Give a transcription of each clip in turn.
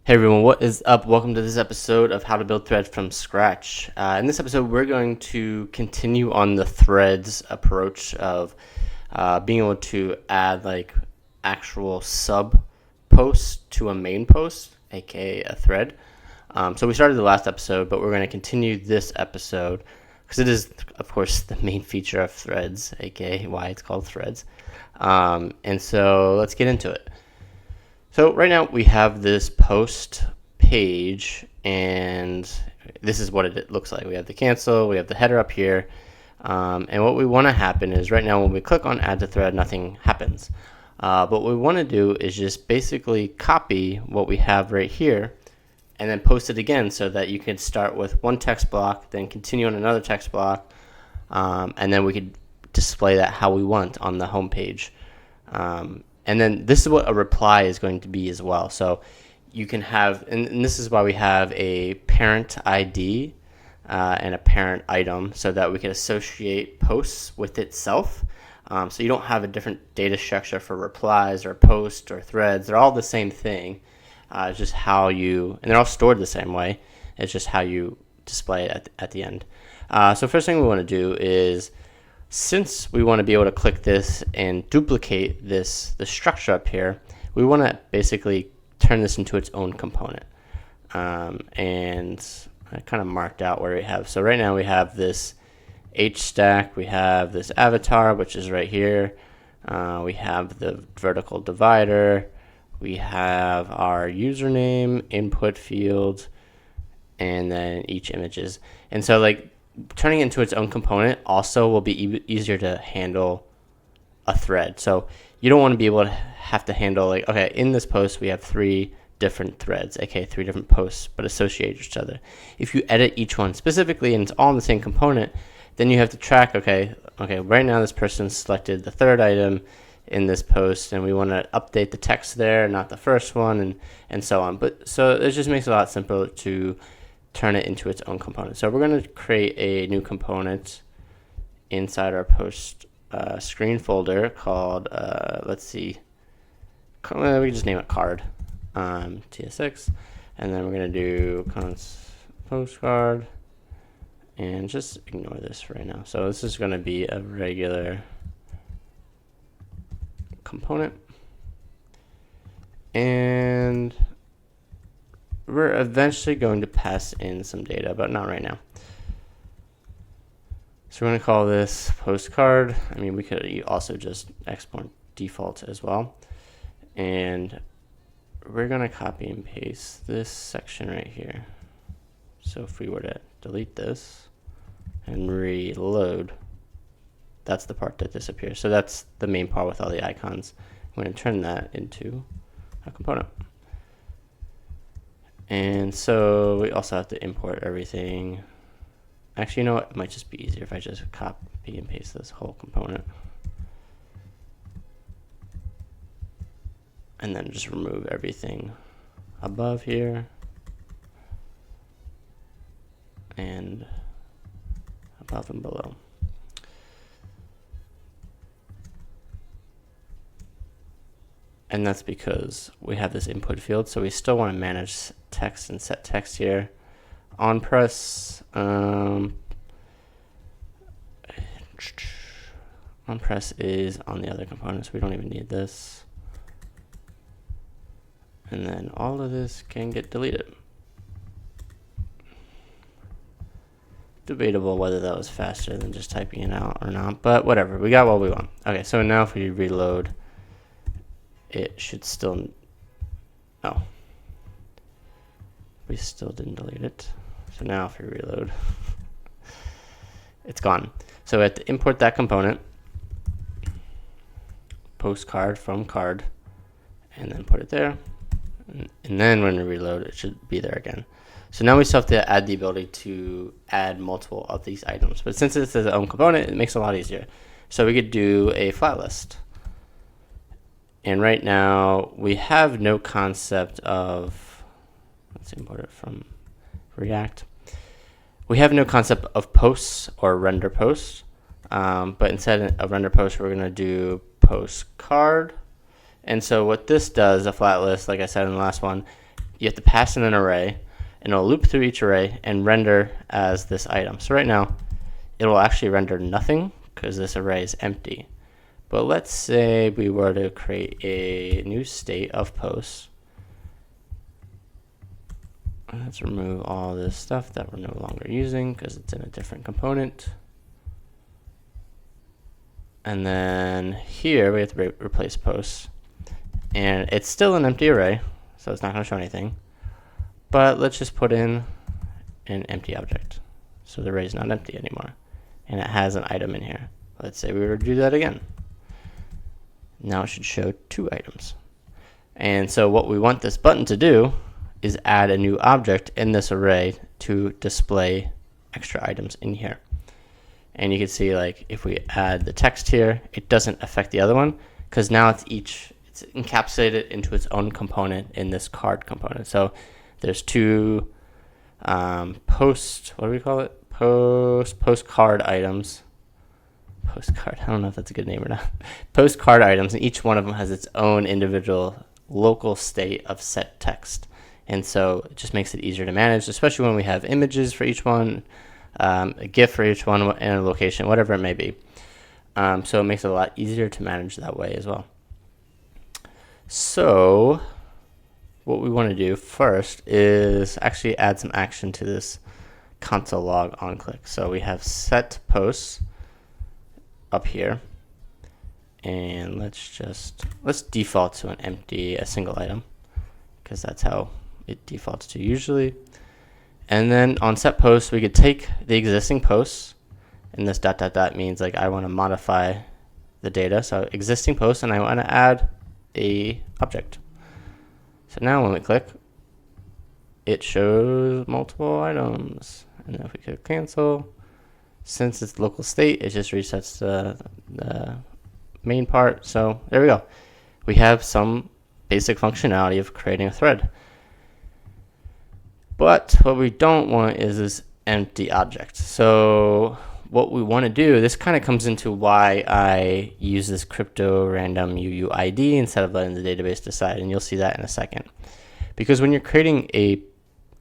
Hey everyone, what is up? Welcome to this episode of How to Build Threads from Scratch. In this episode, we're going to continue on the threads approach of being able to add like actual sub posts to a main post, aka a thread. So we started the last episode, but we're going to continue this episode because it is, of course, the main feature of threads, aka why it's called threads. And so let's get into it. So right now we have this post page, and this is what it looks like. We have the cancel, we have the header up here, and what we want to happen is right now when we click on add to thread, nothing happens. But what we want to do is just basically copy what we have right here and then post it again so that you can start with one text block, then continue on another text block, and then we could display that how we want on the home page. And then this is what a reply is going to be as well. So you can have, and this is why we have a parent ID and a parent item so that we can associate posts with itself. So you don't have a different data structure for replies or posts or threads. They're all the same thing. It's just how you, and they're all stored the same way. It's just how you display it at the end. So first thing we want to do is, since we want to be able to click this and duplicate the structure up here, we want to basically turn this into its own component. And I kind of marked out where we have. So right now we have this H stack, we have this avatar, which is right here. We have the vertical divider, we have our username, input field, and then each images. And so like, turning it into its own component also will be easier to handle a thread. So you don't want to be able to have to handle like, okay, in this post we have 3 different threads, aka 3 different posts, but associate each other. If you edit each one specifically and it's all in the same component, then you have to track, okay, right now this person selected the 3rd item in this post and we want to update the text there, not the first one, and so on. But so it just makes it a lot simpler to turn it into its own component. So we're going to create a new component inside our post screen folder called, let's see, we just name it card, TS6, and then we're going to do postcard, and just ignore this for right now. So this is going to be a regular component, and we're eventually going to pass in some data, but not right now. So we're going to call this postcard. I mean, we could also just export default as well. And we're going to copy and paste this section right here. So if we were to delete this and reload, that's the part that disappears. So that's the main part with all the icons. I'm going to turn that into a component. And so we also have to import everything. Actually, you know what? It might just be easier if I just copy and paste this whole component. And then just remove everything above here. And above and below. And that's because we have this input field, so we still want to manage text and set text here. On press is on the other components. We don't even need this. And then all of this can get deleted. Debatable whether that was faster than just typing it out or not, but whatever. We got what we want. Okay, so now if we reload, it should still, no, we still didn't delete it. So now if we reload, it's gone. So we have to import that component, postcard from card, and then put it there. And then when we reload, it should be there again. So now we still have to add the ability to add multiple of these items. But since it's its own component, it makes it a lot easier. So we could do a flat list. And right now we have no concept of, let's import it from React. We have no concept of posts or render posts, but instead of render post, we're going to do postcard. And so what this does, a flat list, like I said in the last one, you have to pass in an array, and it'll loop through each array and render as this item. So right now, it will actually render nothing because this array is empty. But let's say we were to create a new state of posts. Let's remove all this stuff that we're no longer using because it's in a different component. And then here we have to replace posts. And it's still an empty array, so it's not going to show anything. But let's just put in an empty object. So the array is not empty anymore. And it has an item in here. Let's say we were to do that again. Now it should show 2 items. And so what we want this button to do is add a new object in this array to display extra items in here. And you can see, like, if we add the text here, it doesn't affect the other one because now it's encapsulated into its own component in this card component. So there's 2 postcard items. Postcard, I don't know if that's a good name or not. Postcard items, and each one of them has its own individual local state of set text. And so it just makes it easier to manage, especially when we have images for each one, a GIF for each one, and a location, whatever it may be. So it makes it a lot easier to manage that way as well. So what we want to do first is actually add some action to this console log on click. So we have set posts up here, and let's default to a single item because that's how it defaults to usually. And then on set posts, we could take the existing posts, and this ... means like I want to modify the data. So existing posts, and I want to add a object. So now when we click, it shows multiple items. And then if we click cancel, since it's local state, it just resets the main part. So there we go. We have some basic functionality of creating a thread. But what we don't want is this empty object. So what we want to do, this kind of comes into why I use this crypto random UUID instead of letting the database decide, and you'll see that in a second. Because when you're creating a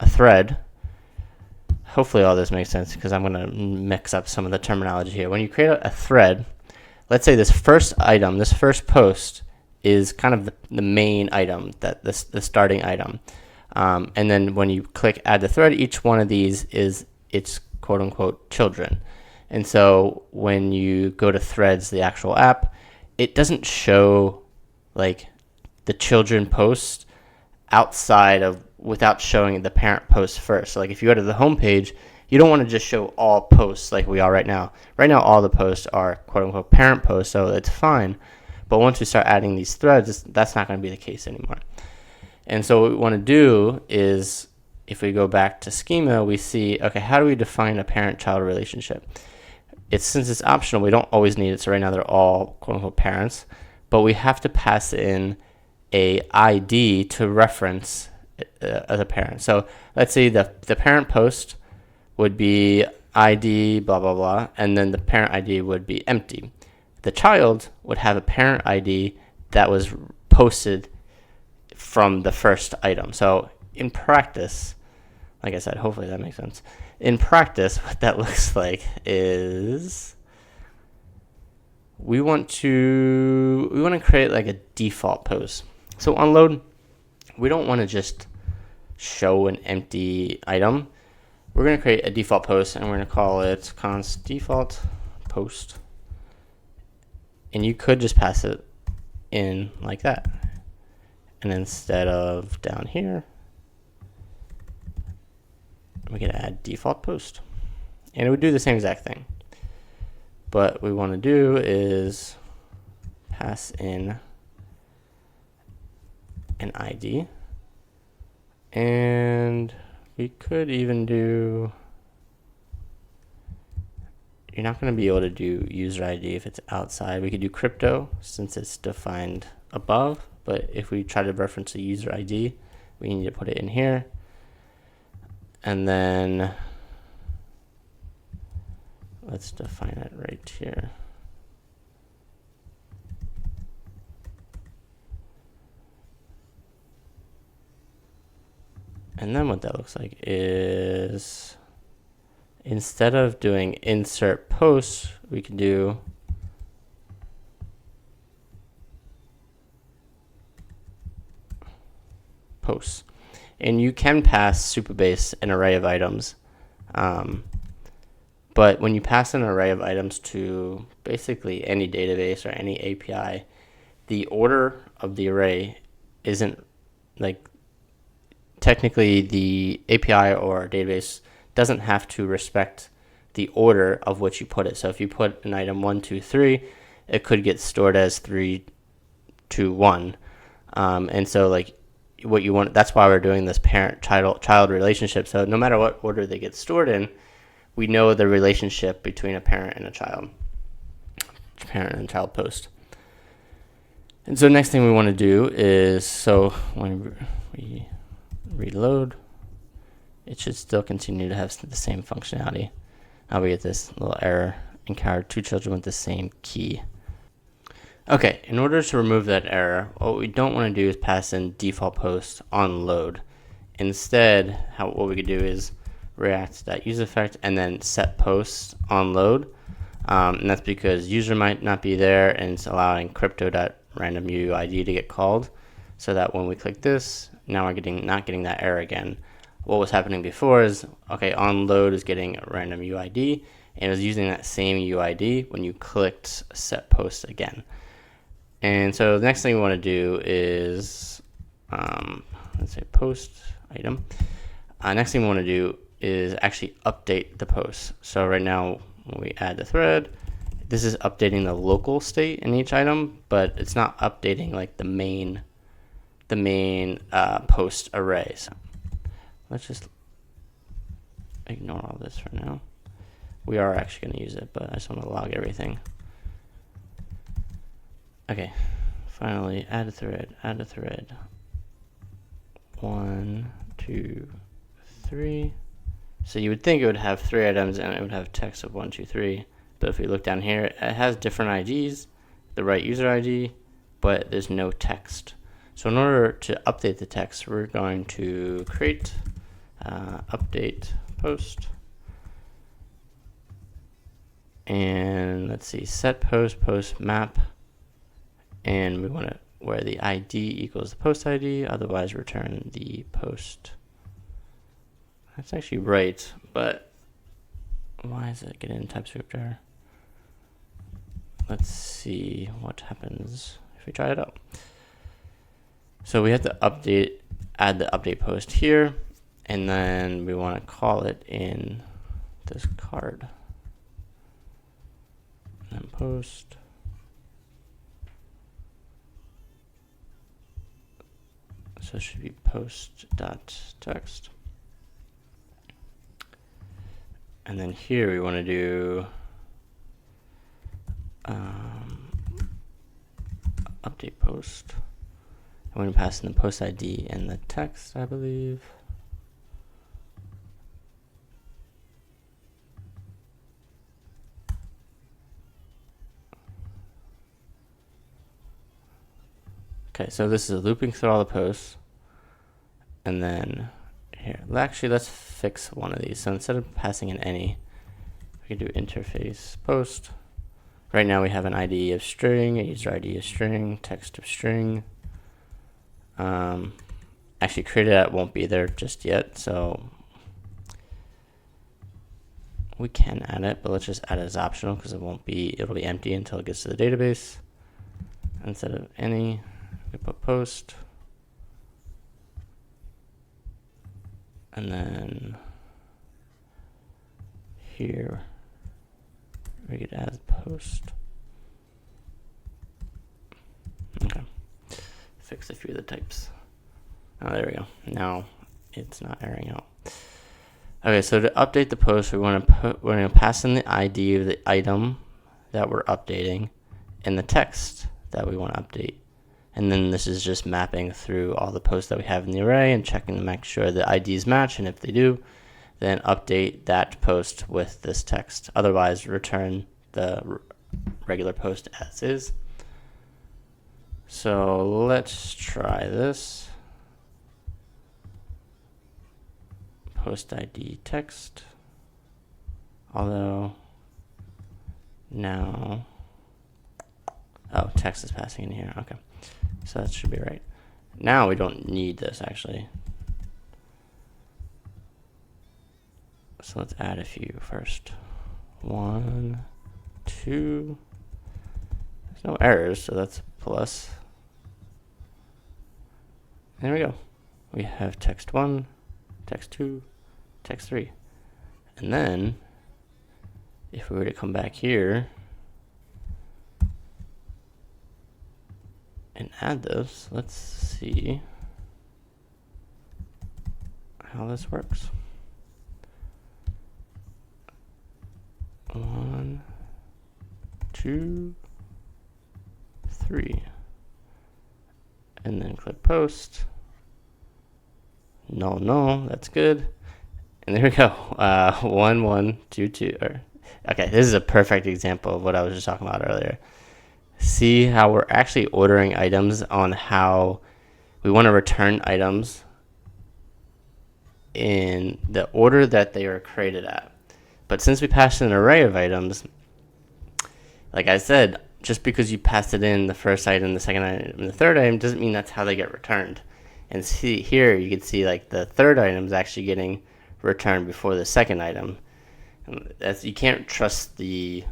thread, hopefully all this makes sense because I'm going to mix up some of the terminology here. When you create a thread, let's say this first item, this first post is kind of the main item, the starting item. And then when you click add the thread, each one of these is its quote unquote children. And so when you go to threads, the actual app, it doesn't show like the children post without showing the parent post first. So like if you go to the home page, you don't want to just show all posts like we are right now. Right now, all the posts are quote unquote parent posts, so it's fine. But once we start adding these threads, that's not going to be the case anymore. And so what we want to do is, if we go back to schema, we see, okay, how do we define a parent-child relationship? Since it's optional, we don't always need it. So right now they're all quote-unquote parents, but we have to pass in a ID to reference the parent. So let's say the parent post would be ID blah, blah, blah, and then the parent ID would be empty. The child would have a parent ID that was posted from the first item. So in practice, like I said, hopefully that makes sense. In practice, what that looks like is we want to create like a default post. So on load, we don't want to just show an empty item. We're going to create a default post, and we're going to call it const default post. And you could just pass it in like that. And instead of down here, we can add default post. And it would do the same exact thing. But what we want to do is pass in an ID. And we could even do, you're not going to be able to do user ID if it's outside. We could do crypto since it's defined above. But if we try to reference a user ID, we need to put it in here. And then let's define it right here. And then what that looks like is, instead of doing insert posts, we can do posts. And you can pass Supabase an array of items. But when you pass an array of items to basically any database or any API, the order of the array isn't, like, technically the API or database doesn't have to respect the order of which you put it. So if you put an item 1, 2, 3, it could get stored as 3, 2, 1. And so, like, what you want, that's why we're doing this parent-child relationship. So no matter what order they get stored in, we know the relationship between a parent and a child post. And so next thing we want to do is, so when we reload, it should still continue to have the same functionality. Now we get this little error, encountered 2 children with the same key. Okay, in order to remove that error, what we don't want to do is pass in default post on load. Instead, what we could do is react that use effect and then set post on load. And that's because user might not be there, and it's allowing crypto.random UUID to get called, so that when we click this, now we're not getting that error again. What was happening before is, okay, on load is getting a random UID, and it was using that same UID when you clicked set post again. And so the next thing we want to do is, let's say post item. Next thing we want to do is actually update the post. So right now, when we add the thread, this is updating the local state in each item, but it's not updating like the main post array. So let's just ignore all this for now. We are actually going to use it, but I just want to log everything. Okay, finally add a thread. 1, 2, 3. So you would think it would have 3 items and it would have text of 1, 2, 3. But if we look down here, it has different IDs, the right user ID, but there's no text. So in order to update the text, we're going to create update post. And let's see, set post map. And we want to, where the ID equals the post ID, otherwise return the post. That's actually right, but why is it getting TypeScript error? Let's see what happens if we try it out. So we have to add the update post here, and then we want to call it in this card. And then post. So it should be post.text. And then here we want to do update post. I'm going to pass in the post ID and the text, I believe. Okay, so this is looping through all the posts. And then here, actually, let's fix one of these. So instead of passing in any, we can do interface post. Right now we have an ID of string, a user ID of string, text of string. Actually, created at won't be there just yet, so we can add it, but let's just add it as optional because it'll be empty until it gets to the database. Instead of any, we put post. And then here we could add post. Okay, fix a few of the types. Oh, there we go. Now it's not airing out. Okay, so to update the post, we're going to pass in the ID of the item that we're updating and the text that we want to update. And then this is just mapping through all the posts that we have in the array and checking to make sure the IDs match. And if they do, then update that post with this text. Otherwise, return the regular post as is. So let's try this. post ID text, although now, oh, text is passing in here. Okay, so that should be right. Now we don't need this actually. So let's add a few first. 1, 2. There's no errors, so that's a plus. There we go. We have text 1, text 2, text 3. And then, if we were to come back here and add those, let's see how this works. 1, 2, 3. And then click post. No, that's good. And there we go. 1, 1, 2, 2. Okay, this is a perfect example of what I was just talking about earlier. See how we're actually ordering items on how we want to return items in the order that they are created at. But since we passed in an array of items, like I said, just because you passed it in the first item, the second item, and the third item doesn't mean that's how they get returned. And see here, you can see like the third item is actually getting returned before the second item. You can't trust the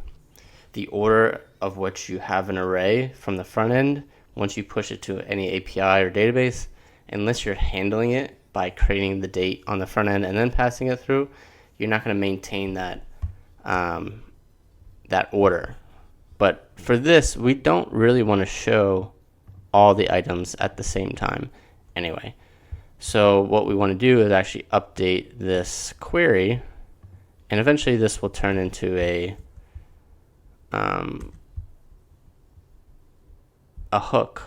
order of what you have an array from the front end once you push it to any API or database, unless you're handling it by creating the date on the front end and then passing it through. You're not going to maintain that that order. But for this, we don't really want to show all the items at the same time anyway. So what we want to do is actually update this query, and eventually this will turn into a hook,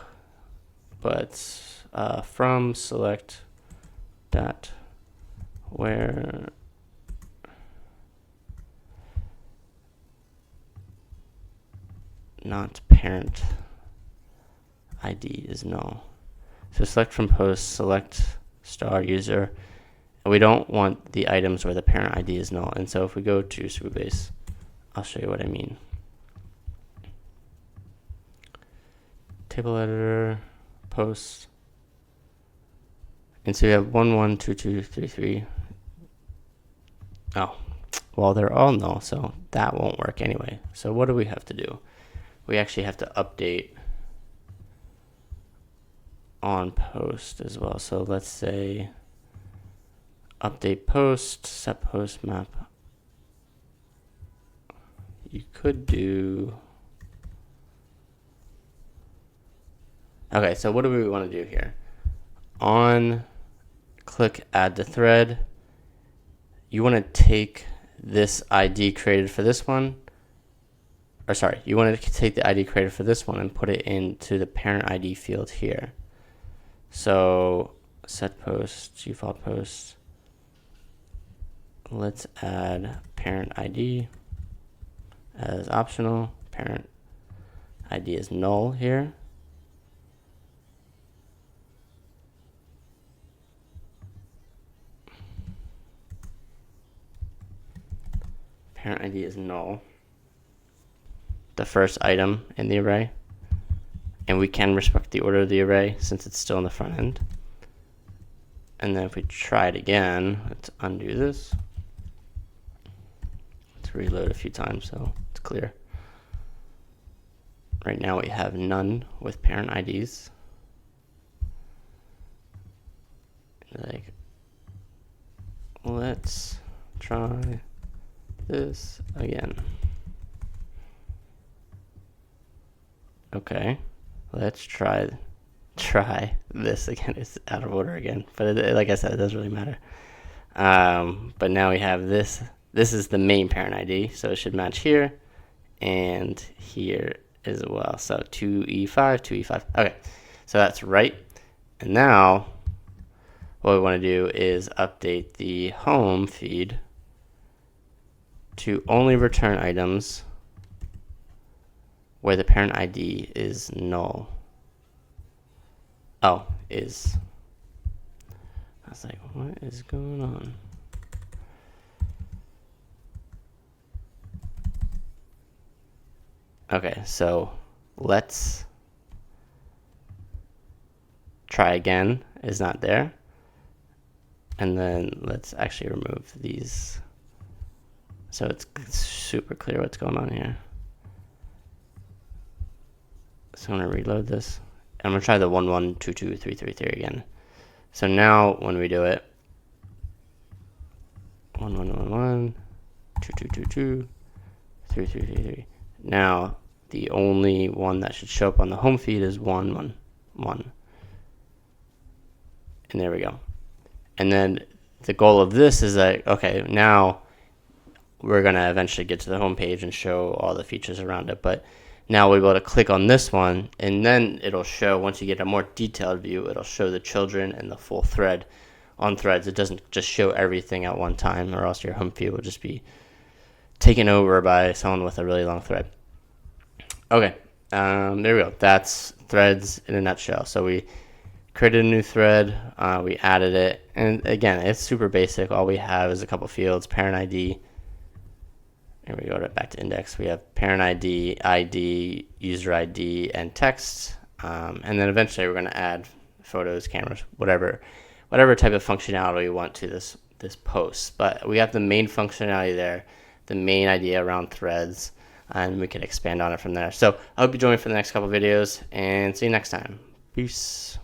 but from select dot where not parent ID is null. So select from post, select star user, and we don't want the items where the parent ID is null. And so if we go to Supabase, I'll show you what I mean. Table editor, post, and so we have 1, 1, 2, 2, 3, 3. Oh, well, they're all null, so that won't work anyway. So what do we have to do? We actually have to update on post as well. So let's say update post, set post map. You could do, okay, so what do we want to do here? On click add to thread, you want to take this ID created for this one, or sorry, you want to take the ID created for this one and put it into the parent ID field here. So set post, default post. Let's add parent ID as optional. Parent ID is null here. Parent ID is null, the first item in the array, and we can respect the order of the array since it's still in the front end. And then if we try it again, let's undo this. Let's reload a few times so it's clear. Right now we have none with parent IDs. Like, let's try this again. Okay, let's try this again. It's out of order again, but like I said, it doesn't really matter. But now we have this. This is the main parent ID, so it should match here and here as well. So 2E5, 2E5. Okay, so that's right. And now what we want to do is update the home feed to only return items where the parent ID is null. Oh, is. I was like, what is going on? Okay, so let's try again. Is not there. And then let's actually remove these so it's super clear what's going on here. So I'm going to reload this. I'm going to try the 1122333 again. So now when we do it, 1111, 2222, 3333. Now the only one that should show up on the home feed is 111. And there we go. And then the goal of this is that, okay, now we're going to eventually get to the home page and show all the features around it. But now we'll be able to click on this one, and then it'll show, once you get a more detailed view, it'll show the children and the full thread on threads. It doesn't just show everything at one time, or else your home feed will just be taken over by someone with a really long thread. Okay, there we go. That's threads in a nutshell. So we created a new thread, we added it, and again, it's super basic. All we have is a couple fields: parent ID. Here we go back to index. We have parent ID, ID, user ID, and text. And then eventually we're going to add photos, cameras, whatever type of functionality we want to this post. But we have the main functionality there, the main idea around threads, and we can expand on it from there. So I hope you join for the next couple videos, and see you next time. Peace.